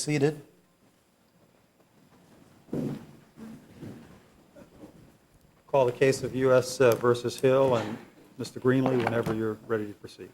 seated. Call the case of U.S. versus Hill, and Mr. Greenlee, whenever you're ready to proceed.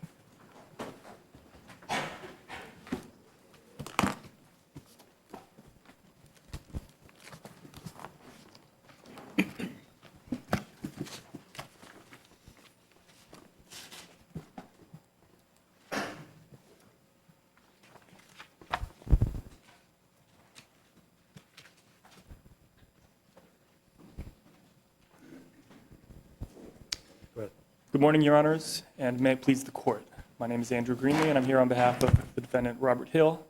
Good morning, Your Honors, and may it please the Court. My name is Andrew Greenlee, and I'm here on behalf of the defendant, Robert Hill.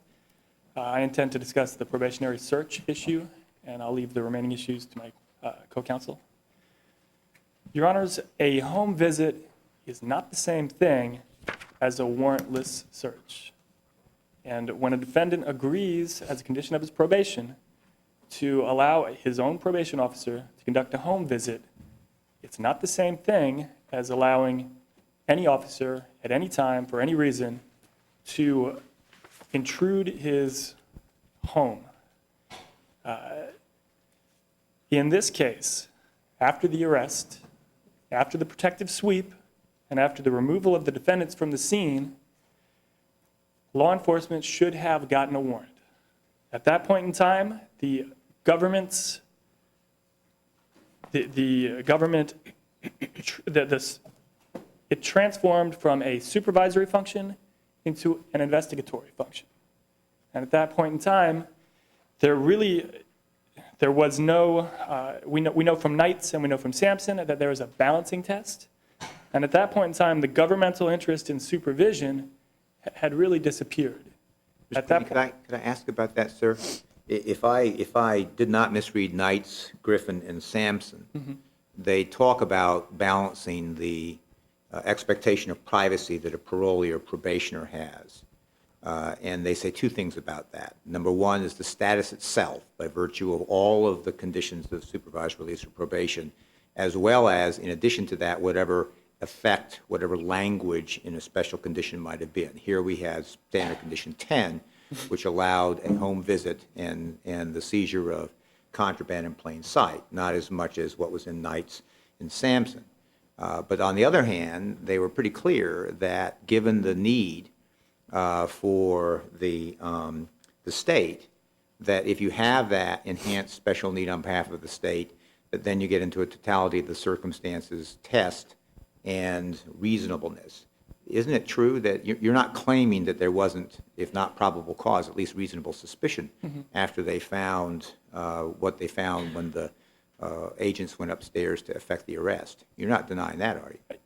I intend to discuss the probationary search issue, and I'll leave the remaining issues to my co-counsel. Your Honors, a home visit is not the same thing as a warrantless search. And when a defendant agrees, as a condition of his probation, to allow his own probation officer to conduct a home visit, it's not the same thing as allowing any officer at any time, for any reason, to intrude his home. In this case, after the arrest, after the protective sweep, and after the removal of the defendants from the scene, law enforcement should have gotten a warrant. At that point in time, the government it transformed from a supervisory function into an investigatory function. And at that point in time, there was no, we know from Knights and we know from Sampson that there was a balancing test. And at that point in time, the governmental interest in supervision had really disappeared. At that point, could I ask about that, sir? If I did not misread Knights, Griffin, and Sampson, they talk about balancing the expectation of privacy that a parolee or probationer has. And they say two things about that. Number one is the status itself, by virtue of all of the conditions of supervised release or probation, as well as, in addition to that, whatever effect, whatever language in a special condition might have been. Here we have standard condition 10, which allowed a home visit and the seizure of contraband in plain sight, not as much as what was in Knights and Sampson. But on the other hand, they were pretty clear that given the need for the state, that if you have that enhanced special need on behalf of the state, that then you get into a totality of the circumstances test and reasonableness. Isn't it true that you're not claiming that there wasn't, if not probable cause, at least reasonable suspicion after they found what they found when the agents went upstairs to effect the arrest? You're not denying that, are you?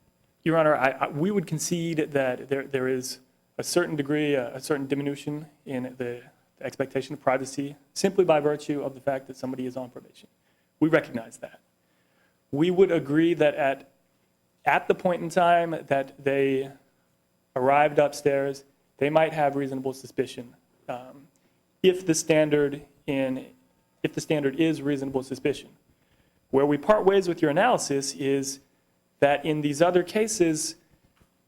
Your Honor, we would concede that there is a certain degree, a certain diminution in the expectation of privacy simply by virtue of the fact that somebody is on probation. We recognize that. We would agree that at the point in time that they arrived upstairs, they might have reasonable suspicion. If the standard is reasonable suspicion. Where we part ways with your analysis is that in these other cases,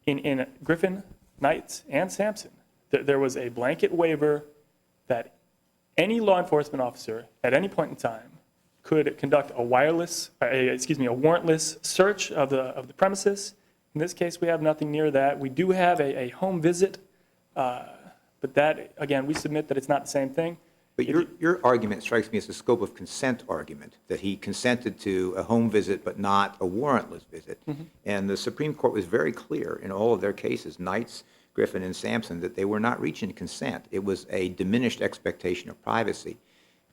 in Griffin, Knights, and Sampson, there was a blanket waiver that any law enforcement officer at any point in time could conduct a warrantless search of the premises. In this case, we have nothing near that. We do have a home visit, but that, again, we submit that it's not the same thing. But your argument strikes me as a scope of consent argument, that he consented to a home visit but not a warrantless visit. And the Supreme Court was very clear in all of their cases, Knights, Griffin, and Sampson, that they were not reaching consent. It was a diminished expectation of privacy.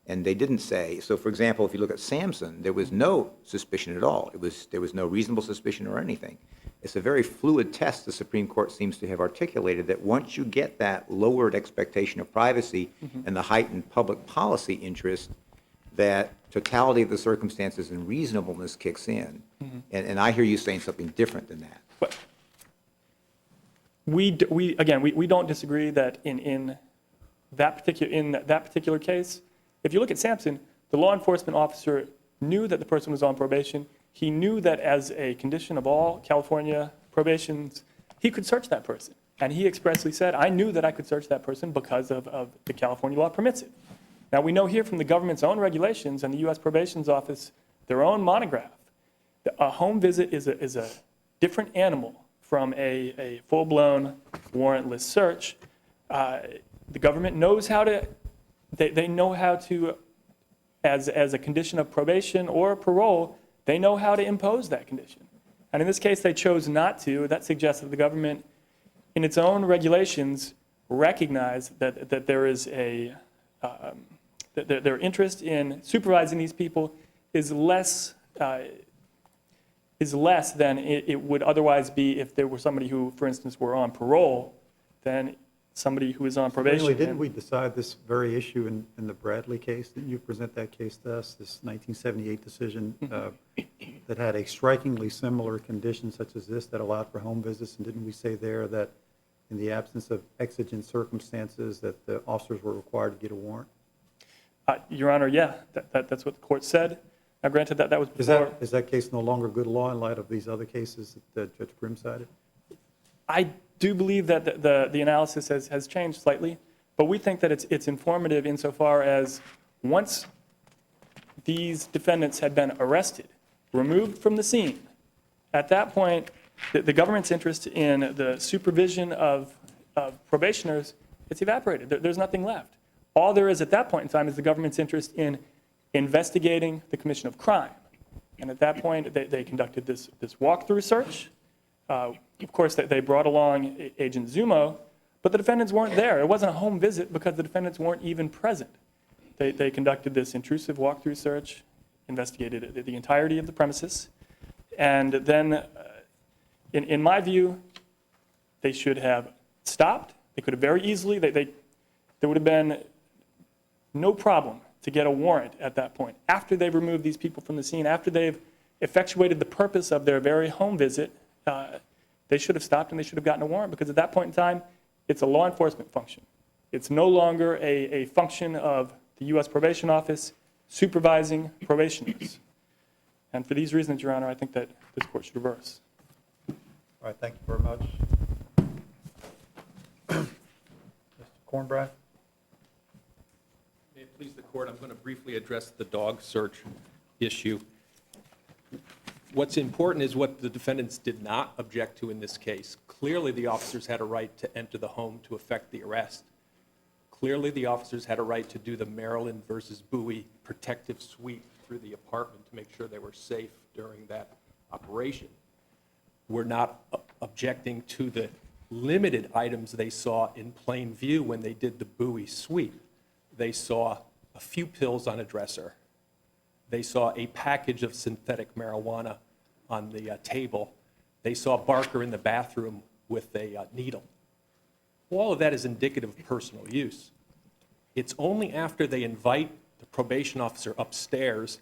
And they didn't say, so for example, if you look at Sampson, there was no suspicion at all. There was no reasonable suspicion or anything. It's a very fluid test the Supreme Court seems to have articulated, that once you get that lowered expectation of privacy and the heightened public policy interest, that totality of the circumstances and reasonableness kicks in. And I hear you saying something different than that. But we don't disagree that in that particular case, if you look at Sampson, the law enforcement officer knew that the person was on probation. He knew that as a condition of all California probations, he could search that person. And he expressly said, I knew that I could search that person because of the California law permits it. Now, we know here from the government's own regulations and the U.S. Probation's Office, their own monograph, that a home visit is a different animal from a full-blown warrantless search. The government knows how to, they know how to, as a condition of probation or parole, they know how to impose that condition. And in this case, they chose not to. That suggests that the government, in its own regulations, recognize that there is that their interest in supervising these people is less than it would otherwise be if there were somebody who, for instance, were on parole than somebody who is on probation. Really, didn't we decide this very issue in the Bradley case? Didn't you present that case to us, this 1978 decision that had a strikingly similar condition such as this that allowed for home visits? And didn't we say there that in the absence of exigent circumstances that the officers were required to get a warrant? Your Honor, yeah, that's what the court said. Now, granted, that was before. Is that case no longer good law in light of these other cases that Judge Grimm cited? I do believe that the analysis has changed slightly, but we think that it's informative insofar as once these defendants had been arrested, removed from the scene, at that point, the government's interest in the supervision of probationers, it's evaporated. There's nothing left. All there is at that point in time is the government's interest in investigating the commission of crime. And at that point, they conducted this walkthrough search. Of course, they brought along Agent Zumo, but the defendants weren't there. It wasn't a home visit because the defendants weren't even present. They conducted this intrusive walkthrough search, investigated the entirety of the premises, and then, in my view, they should have stopped. They could have very easily, there would have been no problem to get a warrant at that point. After they've removed these people from the scene, after they've effectuated the purpose of their very home visit, they should have stopped and they should have gotten a warrant, because at that point in time, it's a law enforcement function. It's no longer a function of the U.S. Probation Office supervising probationers. And for these reasons, Your Honor, I think that this court should reverse. All right, thank you very much. Mr. Cornbread? May it please the court, I'm going to briefly address the dog search issue. What's important is what the defendants did not object to in this case. Clearly, the officers had a right to enter the home to effect the arrest. Clearly, the officers had a right to do the Maryland versus Bowie protective sweep through the apartment to make sure they were safe during that operation. We're not objecting to the limited items they saw in plain view when they did the Bowie sweep. They saw a few pills on a dresser. They saw a package of synthetic marijuana on the table. They saw Barker in the bathroom with a needle. All of that is indicative of personal use. It's only after they invite the probation officer upstairs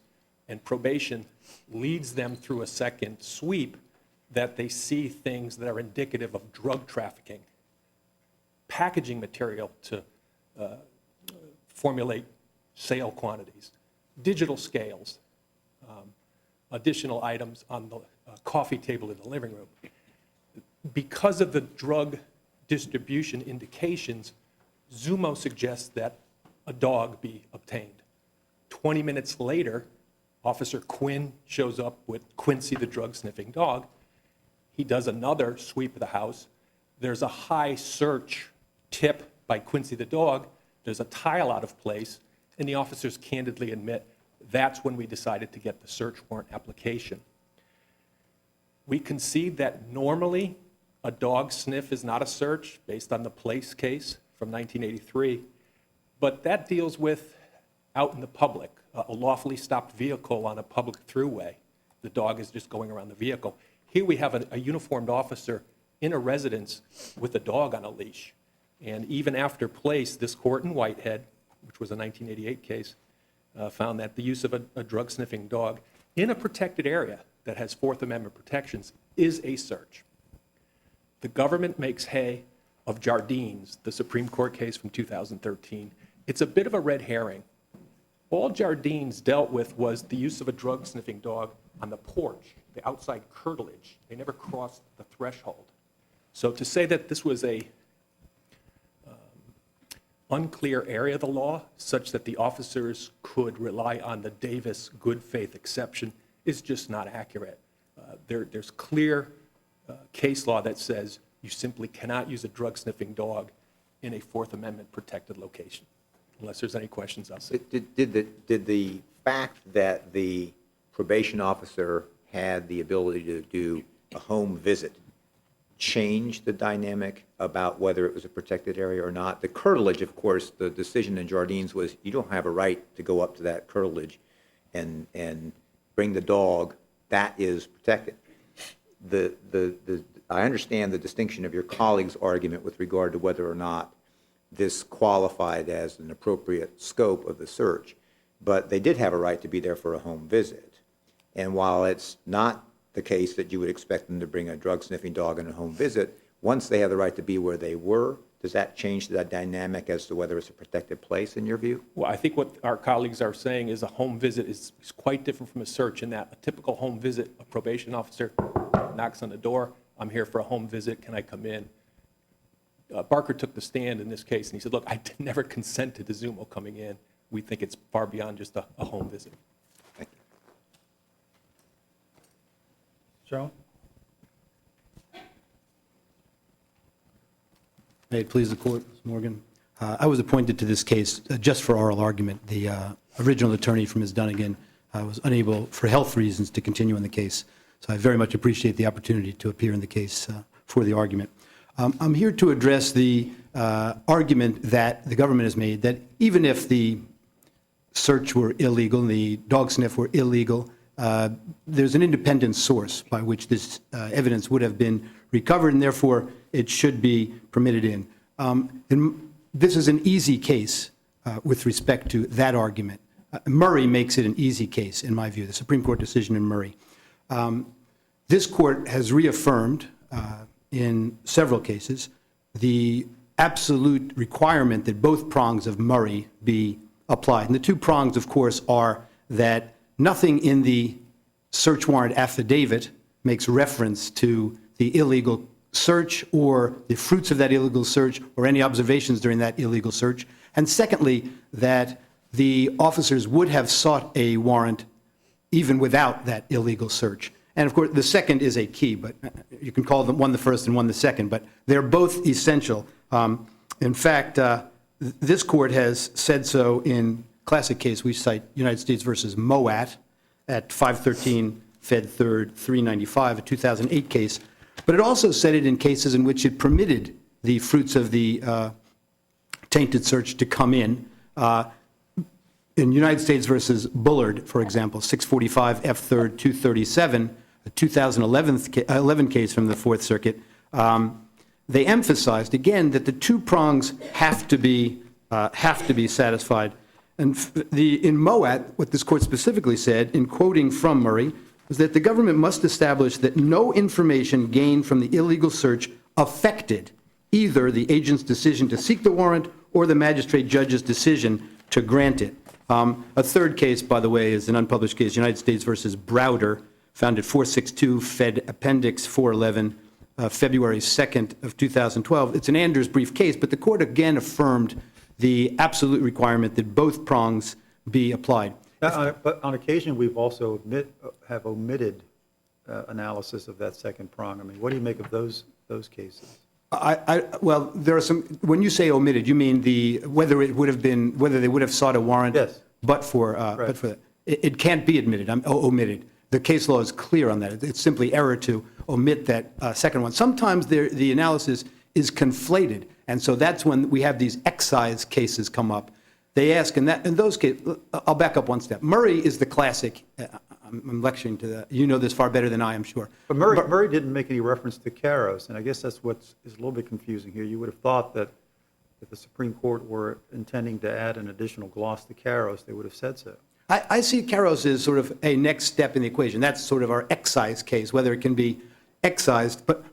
and probation leads them through a second sweep that they see things that are indicative of drug trafficking, packaging material to formulate sale quantities, digital scales, additional items on the coffee table in the living room. Because of the drug distribution indications, Zumo suggests that a dog be obtained. 20 minutes later, Officer Quinn shows up with Quincy, the drug-sniffing dog. He does another sweep of the house. There's a high search tip by Quincy the dog. There's a tile out of place, and the officers candidly admit that's when we decided to get the search warrant application. We concede that normally a dog sniff is not a search based on the Place case from 1983, but that deals with out in the public, a lawfully stopped vehicle on a public throughway. The dog is just going around the vehicle. Here we have a uniformed officer in a residence with a dog on a leash. And even after Place, this court in Whitehead, which was a 1988 case, found that the use of a drug-sniffing dog in a protected area that has Fourth Amendment protections is a search. The government makes hay of Jardines, the Supreme Court case from 2013. It's a bit of a red herring. All Jardines dealt with was the use of a drug-sniffing dog on the porch, the outside curtilage. They never crossed the threshold. So to say that this was a unclear area of the law such that the officers could rely on the Davis good faith exception is just not accurate. There's clear case law that says you simply cannot use a drug sniffing dog in a Fourth Amendment protected location. Unless there's any questions, I'll say. Did the fact that the probation officer had the ability to do a home visit change the dynamic about whether it was a protected area or not? The curtilage, of course, the decision in Jardines was you don't have a right to go up to that curtilage and bring the dog. That is protected. I understand the distinction of your colleague's argument with regard to whether or not this qualified as an appropriate scope of the search, but they did have a right to be there for a home visit. And while it's not the case that you would expect them to bring a drug-sniffing dog on a home visit, once they have the right to be where they were, does that change that dynamic as to whether it's a protected place in your view? Well, I think what our colleagues are saying is a home visit is quite different from a search in that a typical home visit, a probation officer knocks on the door, I'm here for a home visit, can I come in? Barker took the stand in this case, and he said, look, I never consented to Zumo coming in. We think it's far beyond just a home visit. Thank you. Joe? May it please the court, Ms. Morgan. I was appointed to this case just for oral argument. The original attorney for Ms. Dunnigan was unable, for health reasons, to continue in the case. So I very much appreciate the opportunity to appear in the case for the argument. I'm here to address the argument that the government has made that even if the search were illegal and the dog sniff were illegal, there's an independent source by which this evidence would have been recovered, and therefore it should be permitted in. And this is an easy case with respect to that argument. Murray makes it an easy case, in my view, the Supreme Court decision in Murray. This court has reaffirmed in several cases the absolute requirement that both prongs of Murray be applied. And the two prongs, of course, are that nothing in the search warrant affidavit makes reference to the illegal search or the fruits of that illegal search or any observations during that illegal search. And secondly, that the officers would have sought a warrant even without that illegal search. And of course, the second is a key, but you can call them one the first and one the second, but they're both essential. In fact, this court has said so in classic case. We cite United States versus Moat at 513 Fed 3rd 395, a 2008 case. But it also said it in cases in which it permitted the fruits of the tainted search to come in. In United States versus Bullard, for example, 645 F 3rd 237, a 2011 case from the Fourth Circuit, they emphasized again that the two prongs have to be satisfied. And in Moat, what this court specifically said, in quoting from Murray, was that the government must establish that no information gained from the illegal search affected either the agent's decision to seek the warrant or the magistrate judge's decision to grant it. A third case, by the way, is an unpublished case, United States versus Browder, found at 462 Fed Appendix 411, February 2nd of 2012. It's an Anders brief case, but the court again affirmed the absolute requirement that both prongs be applied. But on occasion, we've also have omitted analysis of that second prong. I mean, what do you make of those cases? Well, there are some. When you say omitted, you mean whether they would have sought a warrant. Yes. But for that, it can't be omitted. The case law is clear on that. It's simply error to omit that second one. Sometimes the analysis is conflated, and so that's when we have these excise cases come up. They ask in those cases. I'll back up one step. Murray is the classic. I'm lecturing to that. You know this far better than I, I'm sure. But Murray didn't make any reference to Karos, and I guess that's what is a little bit confusing here. You would have thought that if the Supreme Court were intending to add an additional gloss to Karos, they would have said so. I see Karos as sort of a next step in the equation. That's sort of our excise case, whether it can be excised. But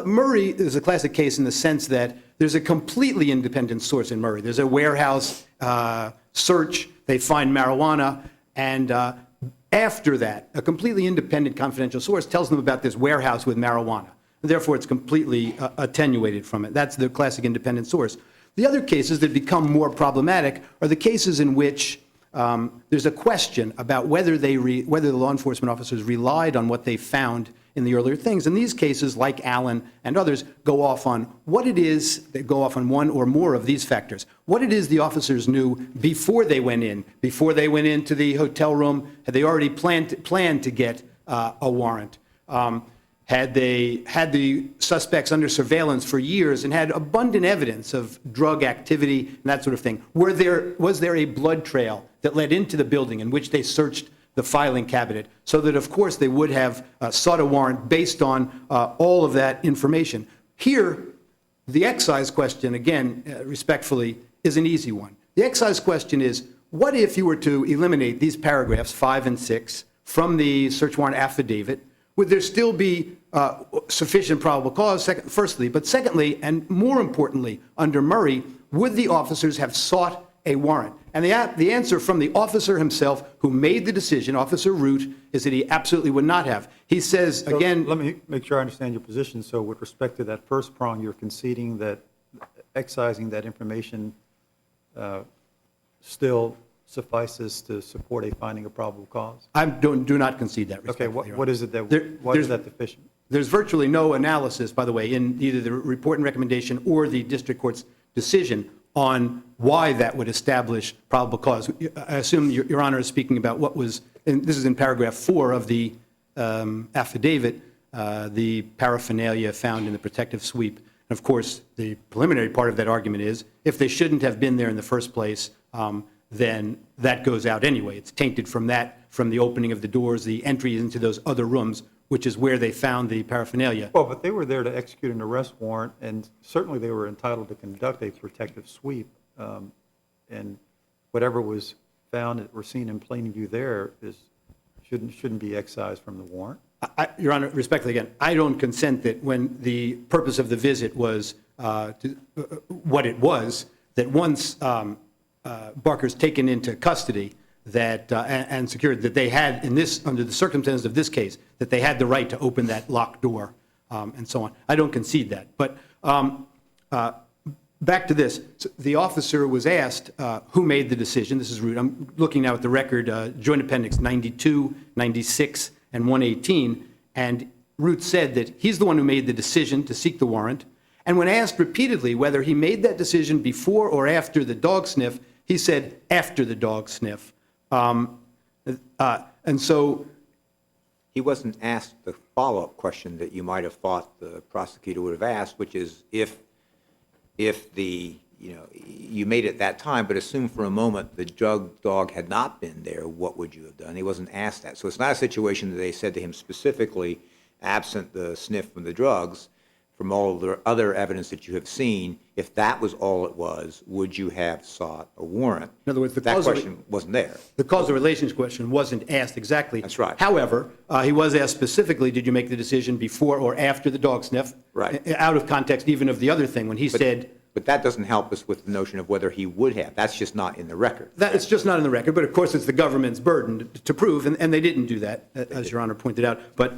Murray is a classic case in the sense that there's a completely independent source in Murray. There's a warehouse search. They find marijuana. And after that, a completely independent confidential source tells them about this warehouse with marijuana. Therefore, it's completely attenuated from it. That's the classic independent source. The other cases that become more problematic are the cases in which there's a question about whether whether the law enforcement officers relied on what they found in the earlier things. And these cases, like Allen and others, go off on what it is, they go off on one or more of these factors. What it is the officers knew before they went into the hotel room. Had they already planned to get a warrant? Had they had the suspects under surveillance for years and had abundant evidence of drug activity and that sort of thing? Was there a blood trail that led into the building in which they searched the filing cabinet, so that, of course, they would have sought a warrant based on all of that information? Here, the excise question, again, respectfully, is an easy one. The excise question is, what if you were to eliminate these paragraphs 5 and 6 from the search warrant affidavit? Would there still be sufficient probable cause, firstly? But secondly, and more importantly, under Murray, would the officers have sought a warrant? And the answer from the officer himself who made the decision, Officer Root, is that he absolutely would not have. He says, So again... let me make sure I understand your position. So with respect to that first prong, you're conceding that excising that information still suffices to support a finding of probable cause? I do not concede that. Okay, respectfully, Your what Honor. is it that, why is that deficient? There's virtually no analysis, by the way, in either the report and recommendation or the district court's decision on why that would establish probable cause. I assume Your Honor is speaking about what was, and this is in paragraph 4 of the affidavit, the paraphernalia found in the protective sweep. And of course, the preliminary part of that argument is, if they shouldn't have been there in the first place, then that goes out anyway. It's tainted from that, from the opening of the doors, the entry into those other rooms, which is where they found the paraphernalia. Well, but they were there to execute an arrest warrant, and certainly they were entitled to conduct a protective sweep. And whatever was found or seen in plain view there shouldn't be excised from the warrant. Your Honor, respectfully again, I don't consent that when the purpose of the visit was what it was, that once Barker's taken into custody, that and secured, that they had in this, under the circumstances of this case, that they had the right to open that locked door and so on. I don't concede that. But back to this. So the officer was asked who made the decision. This is Root. I'm looking now at the record, Joint Appendix 92, 96, and 118. And Root said that he's the one who made the decision to seek the warrant. And when asked repeatedly whether he made that decision before or after the dog sniff, he said after the dog sniff. And so He wasn't asked the follow-up question that you might have thought the prosecutor would have asked, which is if the, you made it that time, but assume for a moment the drug dog had not been there, what would you have done? He wasn't asked that. So it's not a situation that they said to him specifically, absent the sniff from the drugs, from all the other evidence that you have seen, if that was all it was, would you have sought a warrant? In other words, that question wasn't there. the causal relations question wasn't asked exactly. That's right. However, he was asked specifically, did you make the decision before or after the dog sniff? Right. Out of context even of the other thing, when he said... But that doesn't help us with the notion of whether he would have. That's just not in the record. It's just not in the record, but of course it's the government's burden to prove, and they didn't do that, as Your Honor pointed out. But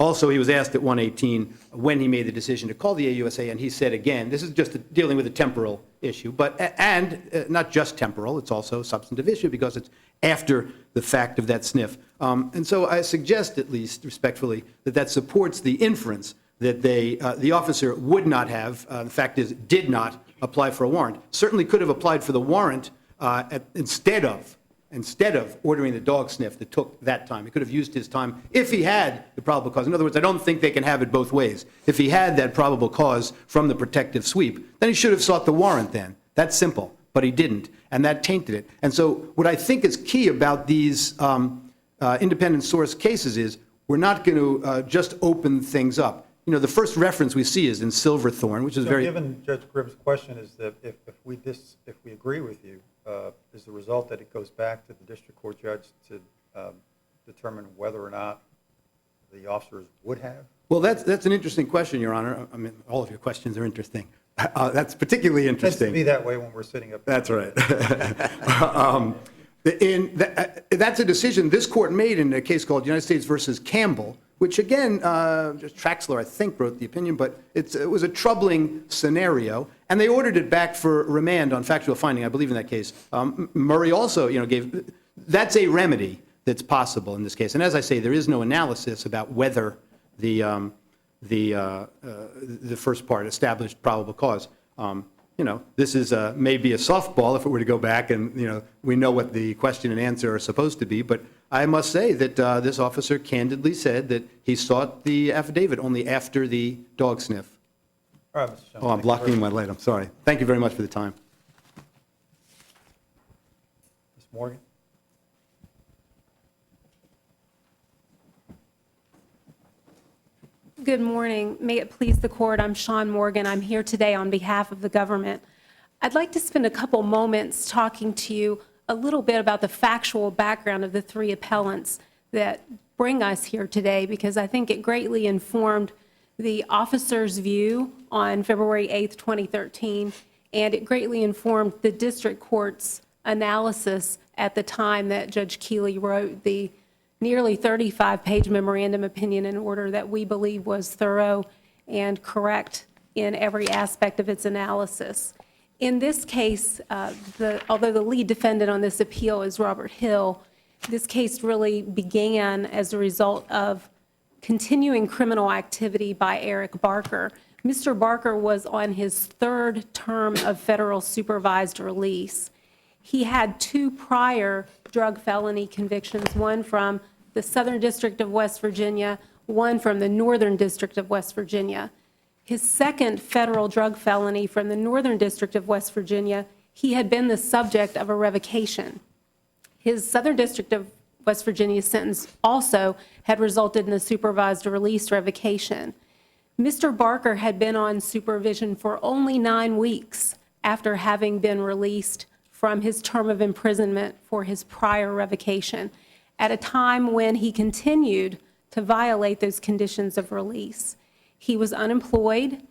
also he was asked at 118 when he made the decision to call the AUSA, and he said again, this is just dealing with a temporal issue, and not just temporal, it's also a substantive issue because it's after the fact of that sniff. And so I suggest, at least respectfully, that supports the inference that the officer would not have, the fact is, did not apply for a warrant. Certainly could have applied for the warrant instead of ordering the dog sniff that took that time. He could have used his time if he had the probable cause. In other words, I don't think they can have it both ways. If he had that probable cause from the protective sweep, then he should have sought the warrant then. That's simple, but he didn't, and that tainted it. And so what I think is key about these independent source cases is we're not going to just open things up. The first reference we see is in Silverthorne, which is So very... given Judge Gribb's question is that if we agree with you, is the result that it goes back to the district court judge to determine whether or not the officers would have? Well, that's an interesting question, Your Honor. I mean, all of your questions are interesting. That's particularly It tends to interesting. be that way when we're sitting up. That's right. That's a decision this court made in a case called United States versus Campbell, which again, just Traxler, I think, wrote the opinion, but it was a troubling scenario, and they ordered it back for remand on factual finding, I believe in that case. Murray also, gave, that's a remedy that's possible in this case. And as I say, there is no analysis about whether the first part established probable cause. This is maybe a softball if it were to go back and, we know what the question and answer are supposed to be. But I must say that this officer candidly said that he sought the affidavit only after the dog sniff. All right, Mr. Jones. Oh, I'm blocking my light. I'm sorry. Thank you very much for the time. Ms. Morgan? Good morning. May it please the court, I'm Sean Morgan. I'm here today on behalf of the government. I'd like to spend a couple moments talking to you a little bit about the factual background of the three appellants that bring us here today, because I think it greatly informed the officer's view on February 8th, 2013, and it greatly informed the district court's analysis at the time that Judge Keeley wrote the nearly 35-page memorandum opinion in order that we believe was thorough and correct in every aspect of its analysis. In this case, although the lead defendant on this appeal is Robert Hill, this case really began as a result of continuing criminal activity by Eric Barker. Mr. Barker was on his third term of federal supervised release. He had two prior drug felony convictions, one from the Southern District of West Virginia, one from the Northern District of West Virginia. His second federal drug felony from the Northern District of West Virginia, he had been the subject of a revocation. His Southern District of West Virginia sentence also had resulted in a supervised release revocation. Mr. Barker had been on supervision for only 9 weeks after having been released from his term of imprisonment for his prior revocation, at a time when he continued to violate those conditions of release. He was unemployed.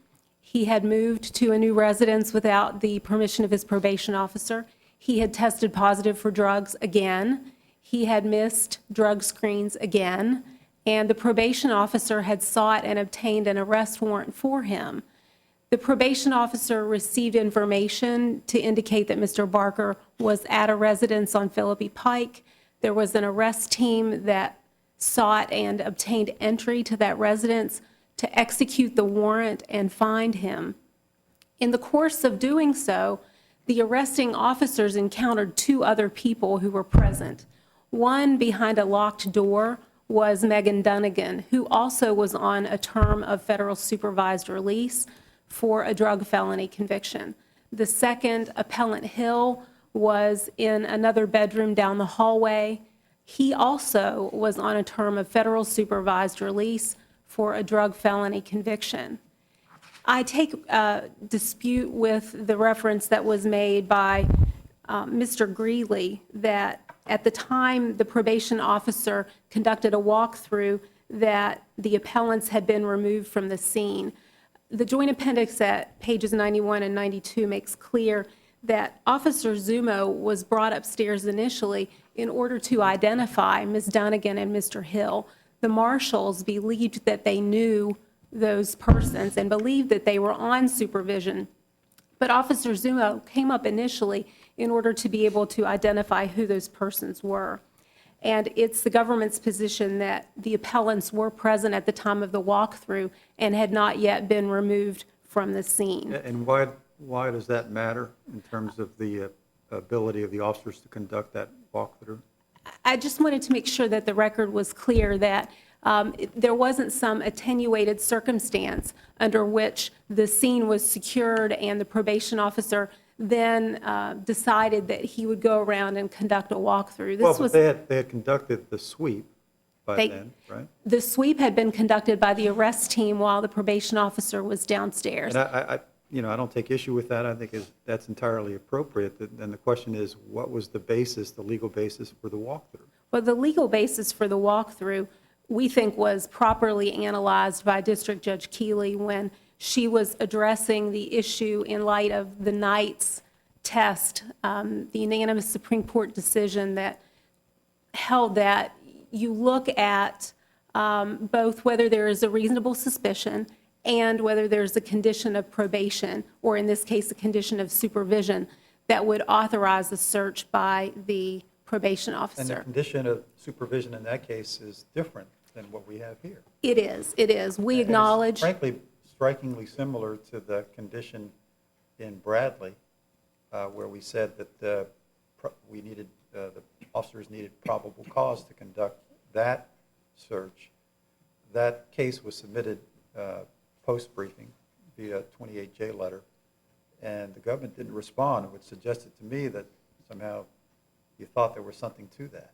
He had moved to a new residence without the permission of his probation officer. He had tested positive for drugs again. He had missed drug screens again. And the probation officer had sought and obtained an arrest warrant for him. The probation officer received information to indicate that Mr. Barker was at a residence on Philippi Pike. There was an arrest team that sought and obtained entry to that residence to execute the warrant and find him. In the course of doing so, the arresting officers encountered 2 other people who were present. One behind a locked door was Megan Dunnigan, who also was on a term of federal supervised release for a drug felony conviction. The second, Appellant Hill, was in another bedroom down the hallway. He also was on a term of federal supervised release for a drug felony conviction. I take dispute with the reference that was made by Mr. Greeley that at the time the probation officer conducted a walkthrough that the appellants had been removed from the scene. The joint appendix at pages 91 and 92 makes clear that Officer Zumo was brought upstairs initially in order to identify Ms. Dunnigan and Mr. Hill. The marshals believed that they knew those persons and believed that they were on supervision. But Officer Zumo came up initially in order to be able to identify who those persons were. And it's the government's position that the appellants were present at the time of the walkthrough and had not yet been removed from the scene. And why does that matter in terms of the ability of the officers to conduct that walkthrough? I just wanted to make sure that the record was clear that there wasn't some attenuated circumstance under which the scene was secured and the probation officer then decided that he would go around and conduct a walkthrough. Well, but they had conducted the sweep by then, right? The sweep had been conducted by the arrest team while the probation officer was downstairs. And I don't take issue with that. I think that's entirely appropriate. And the question is, what was the basis, the legal basis for the walkthrough? Well, the legal basis for the walkthrough, we think, was properly analyzed by District Judge Keeley when she was addressing the issue in light of the Knight's test, the unanimous Supreme Court decision that held that you look at both whether there is a reasonable suspicion and whether there's a condition of probation, or in this case, a condition of supervision, that would authorize the search by the probation And the officer. condition of supervision in that case is different than what we have here. It is, it is. We And it's acknowledge. frankly, strikingly similar to the condition in Bradley, where we said that the officers needed probable cause to conduct that search. That case was submitted post-briefing via 28J letter, and the government didn't respond. It would suggest it to me that somehow you thought there was something to that.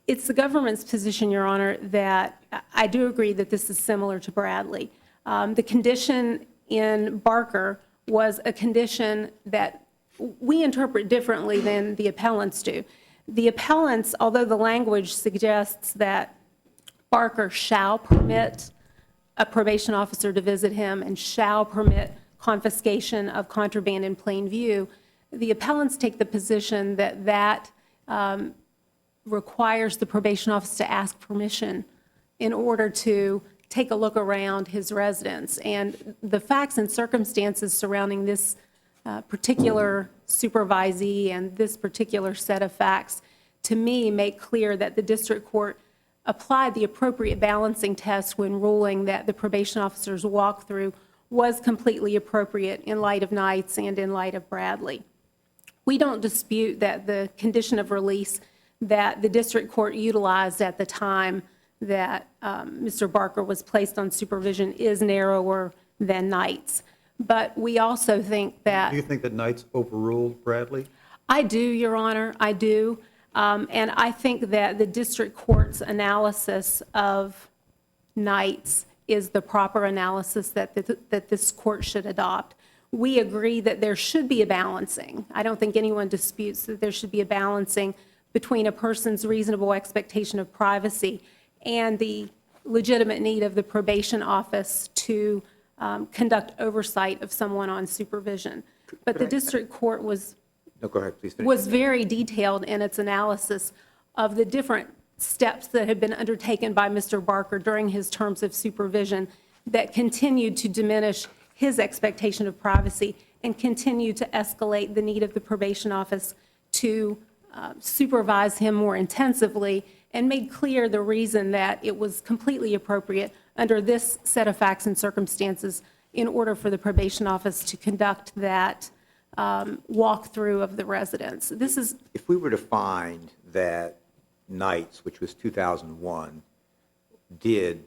It's the government's position, Your Honor, that I do agree that this is similar to Bradley. The condition in Barker was a condition that we interpret differently than the appellants do. The appellants, although the language suggests that Barker shall permit a probation officer to visit him and shall permit confiscation of contraband in plain view, the appellants take the position that that requires the probation officer to ask permission in order to take a look around his residence. And the facts and circumstances surrounding this particular supervisee and this particular set of facts, to me, make clear that the district court applied the appropriate balancing test when ruling that the probation officer's walkthrough was completely appropriate in light of Knights and in light of Bradley. We don't dispute that the condition of release that the district court utilized at the time that Mr. Barker was placed on supervision is narrower than Knights. But we also think that... Do you think that Knights overruled Bradley? I do, Your Honor, I do. And I think that the district court's analysis of Knights is the proper analysis that this court should adopt. We agree that there should be a balancing. I don't think anyone disputes that there should be a balancing between a person's reasonable expectation of privacy and the legitimate need of the probation office to conduct oversight of someone on supervision. But the district court was No, go ahead, please finish. was very detailed in its analysis of the different steps that had been undertaken by Mr. Barker during his terms of supervision that continued to diminish his expectation of privacy and continued to escalate the need of the probation office to supervise him more intensively, and made clear the reason that it was completely appropriate under this set of facts and circumstances in order for the probation office to conduct that walkthrough of the residence. This is, If we were to find that Knights, which was 2001, did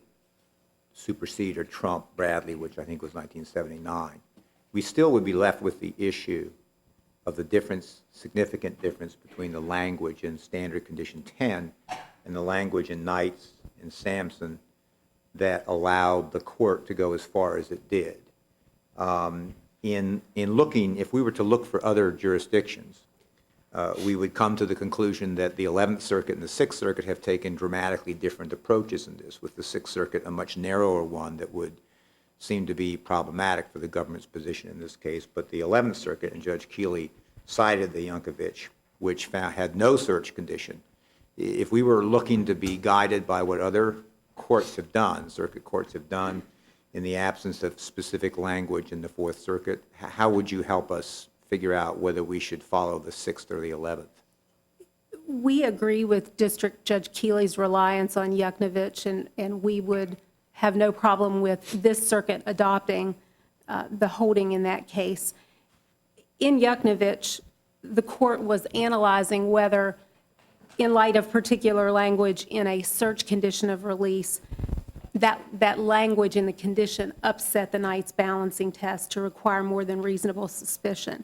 supersede or trump Bradley, which I think was 1979, we still would be left with the issue of the difference, significant difference between the language in Standard Condition 10 and the language in Knights and Sampson that allowed the court to go as far as it did. In looking, if we were to look for other jurisdictions, we would come to the conclusion that the 11th Circuit and the 6th Circuit have taken dramatically different approaches in this, with the 6th Circuit a much narrower one that would seem to be problematic for the government's position in this case. But the 11th Circuit and Judge Keeley cited the Yankovic, which had no search condition. If we were looking to be guided by what other courts have done, circuit courts have done, in the absence of specific language in the Fourth Circuit, how would you help us figure out whether we should follow the 6th or the 11th? we agree with District Judge Keeley's reliance on Yuknovich, and we would have no problem with this circuit adopting the holding in that case. In Yuknovich, the court was analyzing whether, in light of particular language in a search condition of release, that language in the condition upset the Knight's balancing test to require more than reasonable suspicion.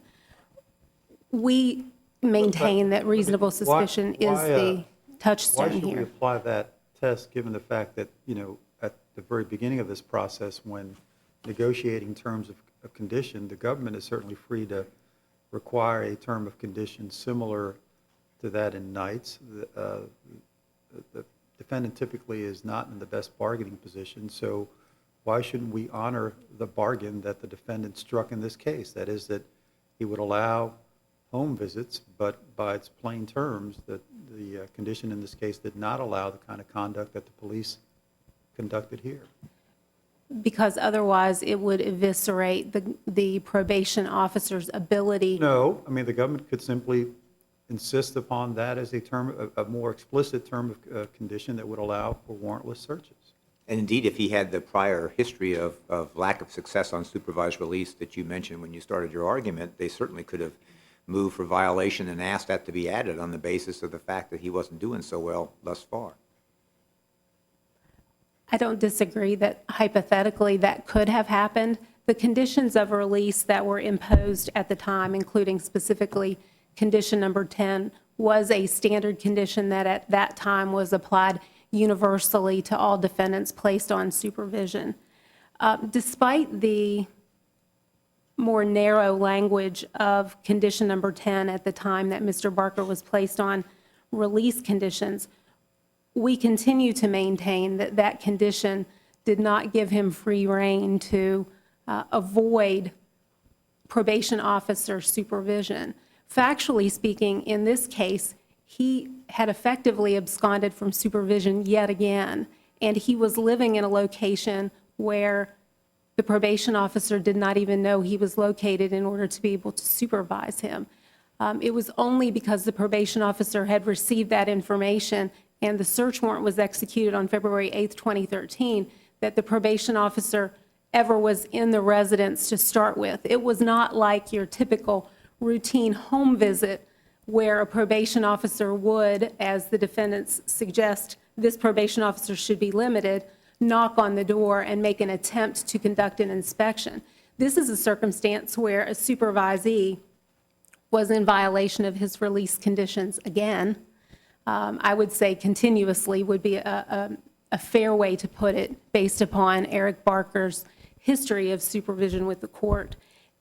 We maintain that reasonable suspicion is the touchstone Why should we here. apply that test, given the fact that, you know, at the very beginning of this process, when negotiating terms of condition, the government is certainly free to require a term of condition similar to that in Knights. The defendant typically is not in the best bargaining position, so why shouldn't we honor the bargain that the defendant struck in this case? That is, that he would allow home visits, but by its plain terms, that the condition in this case did not allow the kind of conduct that the police conducted here? Because otherwise it would eviscerate the probation officer's ability. No, I mean, the government could simply insist upon that as a term, a more explicit term of condition that would allow for warrantless searches. And indeed, if he had the prior history of lack of success on supervised release that you mentioned when you started your argument, they certainly could have moved for violation and asked that to be added on the basis of the fact that he wasn't doing so well thus far. I don't disagree that hypothetically that could have happened. The conditions of release that were imposed at the time, including specifically condition number 10, was a standard condition that at that time was applied universally to all defendants placed on supervision. Despite the more narrow language of condition number 10 at the time that Mr. Barker was placed on release conditions, we continue to maintain that that condition did not give him free rein to avoid probation officer supervision. Factually speaking, in this case, he had effectively absconded from supervision yet again, and he was living in a location where the probation officer did not even know he was located in order to be able to supervise him. It was only because the probation officer had received that information and the search warrant was executed on February 8th, 2013, that the probation officer ever was in the residence to start with. It was not like your typical routine home visit where a probation officer would, as the defendants suggest, this probation officer should be limited, knock on the door and make an attempt to conduct an inspection. This is a circumstance where a supervisee was in violation of his release conditions again. I would say continuously would be a fair way to put it based upon Eric Barker's history of supervision with the court.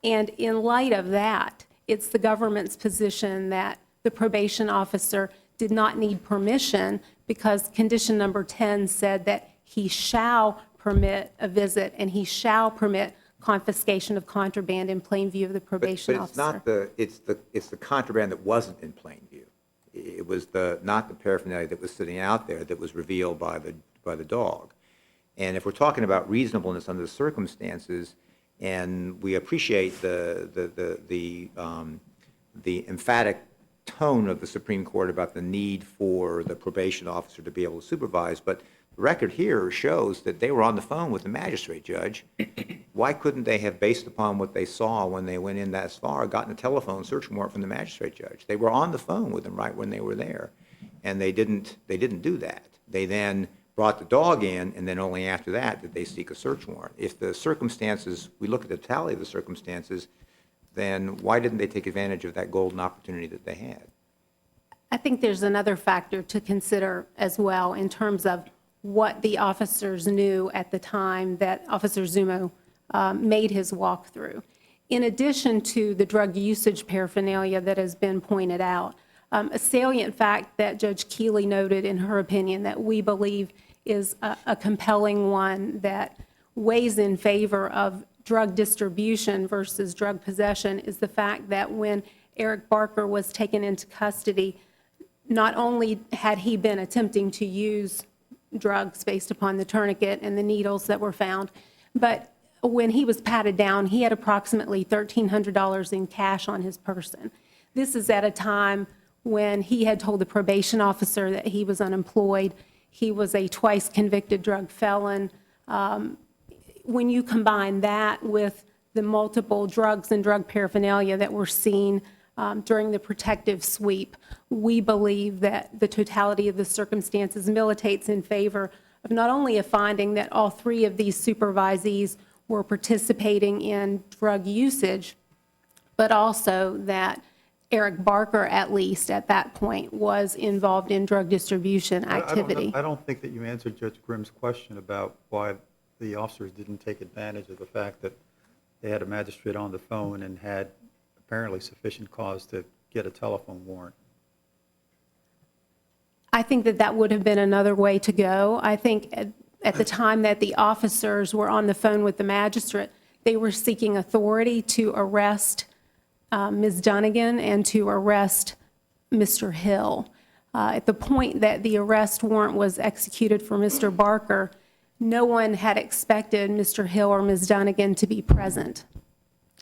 And in light of that, it's the government's position that the probation officer did not need permission because condition number 10 said that he shall permit a visit and he shall permit confiscation of contraband in plain view of the probation But officer. it's not it's the contraband that wasn't in plain view. It was not the paraphernalia that was sitting out there that was revealed by the dog. And if we're talking about reasonableness under the circumstances, and we appreciate the emphatic tone of the Supreme Court about the need for the probation officer to be able to supervise, but the record here shows that they were on the phone with the magistrate judge. Why couldn't they have, based upon what they saw when they went in that far, gotten a telephone search warrant from the magistrate judge? They were on the phone with him right when they were there, and they didn't do that. They then brought the dog in, and then only after that did they seek a search warrant. If the circumstances, we look at the totality of the circumstances, then why didn't they take advantage of that golden opportunity that they had? I think there's another factor to consider as well in terms of what the officers knew at the time that Officer Zumo made his walkthrough. In addition to the drug usage paraphernalia that has been pointed out, a salient fact that Judge Keeley noted in her opinion that we believe is a compelling one that weighs in favor of drug distribution versus drug possession is the fact that when Eric Barker was taken into custody, not only had he been attempting to use drugs based upon the tourniquet and the needles that were found, but when he was patted down, he had approximately $1,300 in cash on his person. This is at a time when he had told the probation officer that he was unemployed. He was a twice convicted drug felon. When you combine that with the multiple drugs and drug paraphernalia that were seen during the protective sweep, we believe that the totality of the circumstances militates in favor of not only a finding that all three of these supervisees were participating in drug usage, but also that Eric Barker, at least at that point, was involved in drug distribution activity. I don't think that you answered Judge Grimm's question about why the officers didn't take advantage of the fact that they had a magistrate on the phone and had apparently sufficient cause to get a telephone warrant. I think that that would have been another way to go. I think at the time that the officers were on the phone with the magistrate, they were seeking authority to arrest Ms. Dunnigan and to arrest Mr. Hill. At the point that the arrest warrant was executed for Mr. Barker, no one had expected Mr. Hill or Ms. Dunnigan to be present.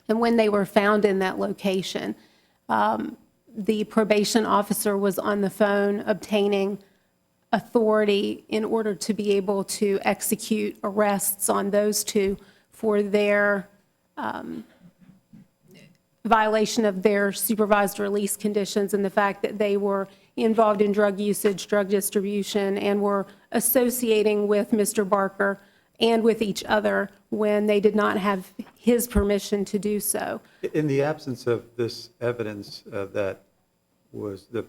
And when they were found in that location, the probation officer was on the phone obtaining authority in order to be able to execute arrests on those two for their violation of their supervised release conditions and the fact that they were involved in drug usage, drug distribution, and were associating with Mr. Barker and with each other when they did not have his permission to do so. In the absence of this evidence that was the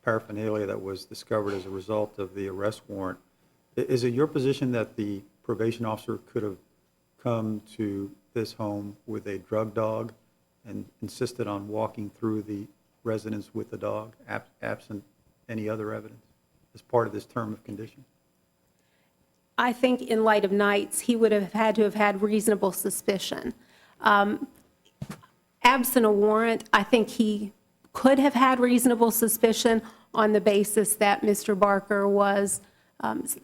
paraphernalia that was discovered as a result of the arrest warrant, is it your position that the probation officer could have come to this home with a drug dog and insisted on walking through the residence with the dog, absent any other evidence, as part of this term of condition? I think in light of Knights, he would have had to have had reasonable suspicion. Absent a warrant, I think he could have had reasonable suspicion on the basis that Mr. Barker was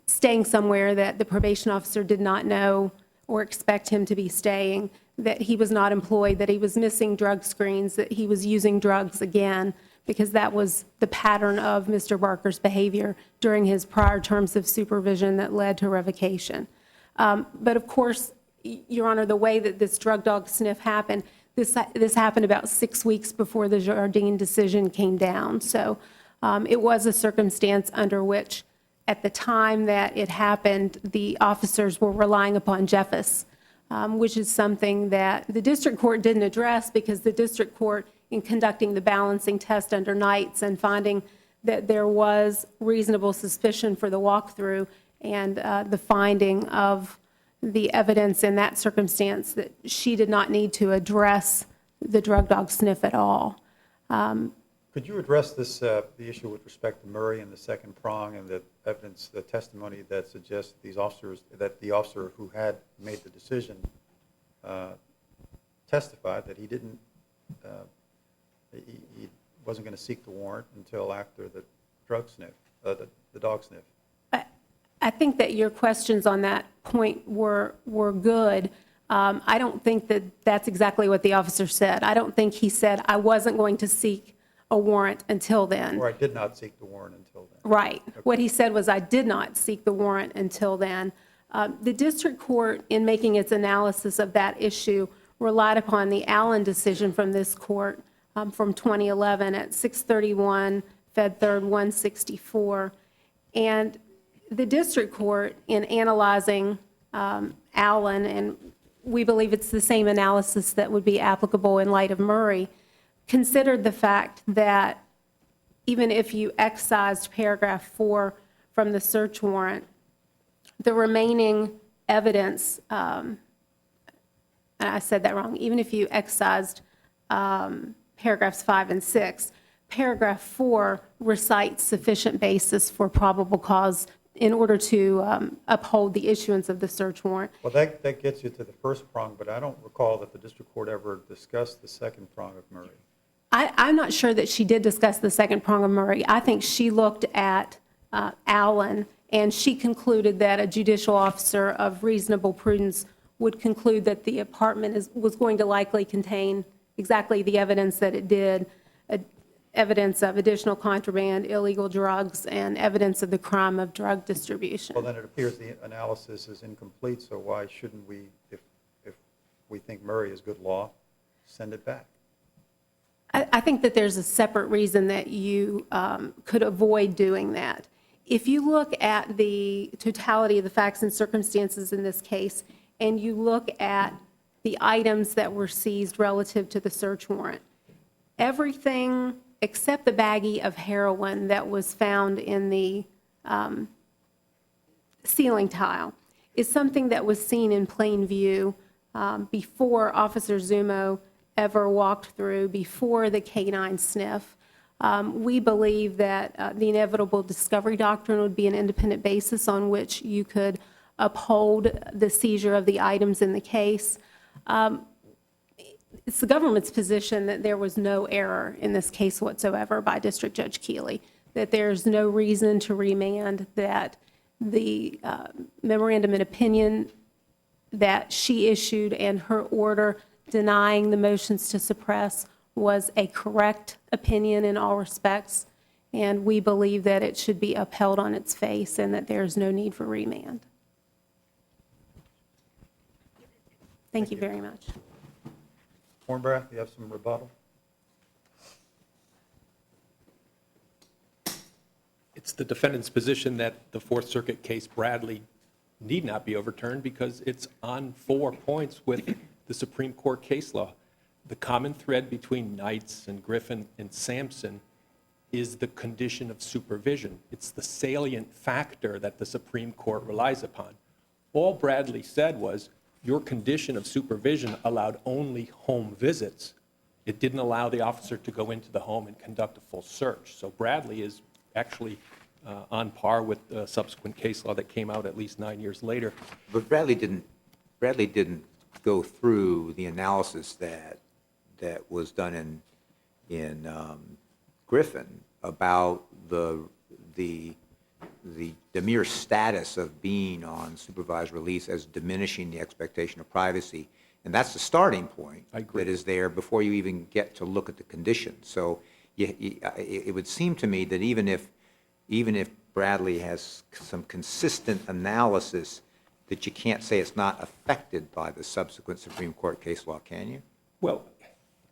staying somewhere that the probation officer did not know or expect him to be staying, that he was not employed, that he was missing drug screens, that he was using drugs again, because that was the pattern of Mr. Barker's behavior during his prior terms of supervision that led to revocation. But of course, Your Honor, the way that this drug dog sniff happened, this happened about 6 weeks before the Jardine decision came down. So it was a circumstance under which, at the time that it happened, the officers were relying upon Jeffus, which is something that the district court didn't address because the district court, in conducting the balancing test under Knights and finding that there was reasonable suspicion for the walkthrough and the finding of the evidence in that circumstance, that she did not need to address the drug dog sniff at all. Could you address this, the issue with respect to Murray and the second prong and the evidence, the testimony that suggests these officers, that the officer who had made the decision testified that he didn't, he wasn't going to seek the warrant until after the drug sniff, the dog sniff? I think that your questions on that point were good. I don't think that that's exactly what the officer said. I don't think he said, I wasn't going to seek a warrant until then. Or I did not seek the warrant until then. Right. What he said was, I did not seek the warrant until then. The district court, in making its analysis of that issue, relied upon the Allen decision from this court from 2011 at 631 Fed Third 164. And the district court, in analyzing Allen, and we believe it's the same analysis that would be applicable in light of Murray, considered the fact that even if you excised paragraph 4 from the search warrant, the remaining evidence, and I said that wrong, even if you excised paragraphs 5 and 6, paragraph 4 recites sufficient basis for probable cause in order to uphold the issuance of the search warrant. Well, that gets you to the first prong, but I don't recall that the district court ever discussed the second prong of Murray. I'm not sure that she did discuss the second prong of Murray. I think she looked at Allen, and she concluded that a judicial officer of reasonable prudence would conclude that the apartment was going to likely contain exactly the evidence that it did, evidence of additional contraband, illegal drugs, and evidence of the crime of drug distribution. Well, then it appears the analysis is incomplete, so why shouldn't we, if we think Murray is good law, send it back? I think that there's a separate reason that you could avoid doing that. If you look at the totality of the facts and circumstances in this case, and you look at the items that were seized relative to the search warrant, everything except the baggie of heroin that was found in the ceiling tile is something that was seen in plain view before Officer Zumo ever walked through, before the canine sniff. We believe that the inevitable discovery doctrine would be an independent basis on which you could uphold the seizure of the items in the case. It's the government's position that there was no error in this case whatsoever by District Judge Keeley, that there's no reason to remand, that the memorandum and opinion that she issued and her order denying the motions to suppress was a correct opinion in all respects, and we believe that it should be upheld on its face and that there's no need for remand. Thank you very much. Hornbrath, you have some rebuttal? It's the defendant's position that the Fourth Circuit case Bradley need not be overturned because it's on 4 points with the Supreme Court case law. The common thread between Knights and Griffin and Sampson is the condition of supervision. It's the salient factor that the Supreme Court relies upon. All Bradley said was your condition of supervision allowed only home visits. It didn't allow the officer to go into the home and conduct a full search. So Bradley is actually on par with the subsequent case law that came out at least 9 years later. But Bradley didn't go through the analysis that was done in Griffin about the mere status of being on supervised release as diminishing the expectation of privacy. And that's the starting point. I agree. That is there before you even get to look at the conditions. So it would seem to me that even if Bradley has some consistent analysis, that you can't say it's not affected by the subsequent Supreme Court case law, can you? Well,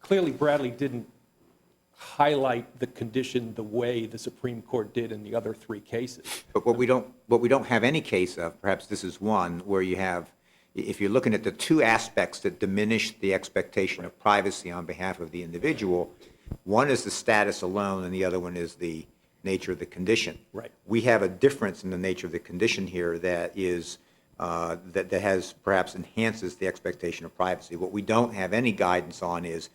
clearly Bradley didn't highlight the condition the way the Supreme Court did in the other 3 cases. But what we don't have any case of, perhaps this is one, where you have, if you're looking at the 2 aspects that diminish the expectation of privacy on behalf of the individual, one is the status alone and the other one is the nature of the condition. Right. We have a difference in the nature of the condition here that is, that has perhaps enhances the expectation of privacy. What we don't have any guidance on is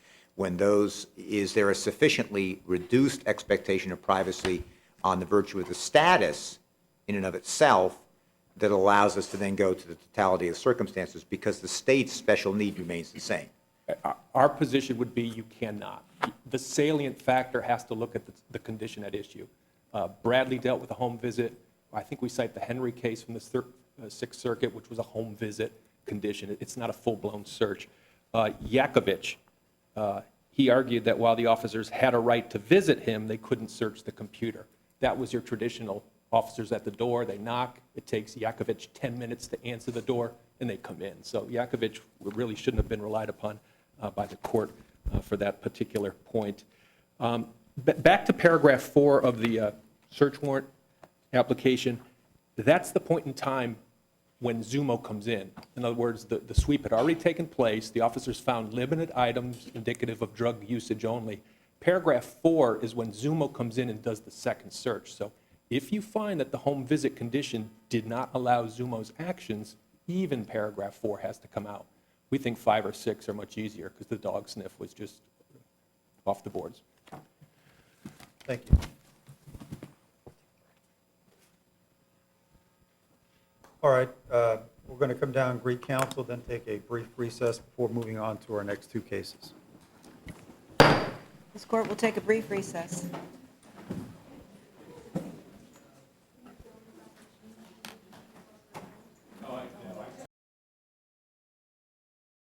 is there a sufficiently reduced expectation of privacy on the virtue of the status in and of itself that allows us to then go to the totality of circumstances because the state's special need remains the same. Our position would be you cannot. The salient factor has to look at the condition at issue. Bradley dealt with a home visit. I think we cite the Henry case from the Sixth Circuit, which was a home visit condition. It's not a full-blown search. Yakovich, he argued that while the officers had a right to visit him, they couldn't search the computer. That was your traditional officers at the door. They knock. It takes Yakovich 10 minutes to answer the door, and they come in. So Yakovich really shouldn't have been relied upon by the court for that particular point. Back to paragraph 4 of the search warrant application, that's the point in time when Zumo comes in. In other words, the sweep had already taken place. The officers found limited items indicative of drug usage only. Paragraph 4 is when Zumo comes in and does the second search. So if you find that the home visit condition did not allow Zumo's actions, even paragraph 4 has to come out. We think 5 or 6 are much easier because the dog sniff was just off the boards. Thank you. All right, we're going to come down and greet counsel, then take a brief recess before moving on to our next 2 cases. This court will take a brief recess.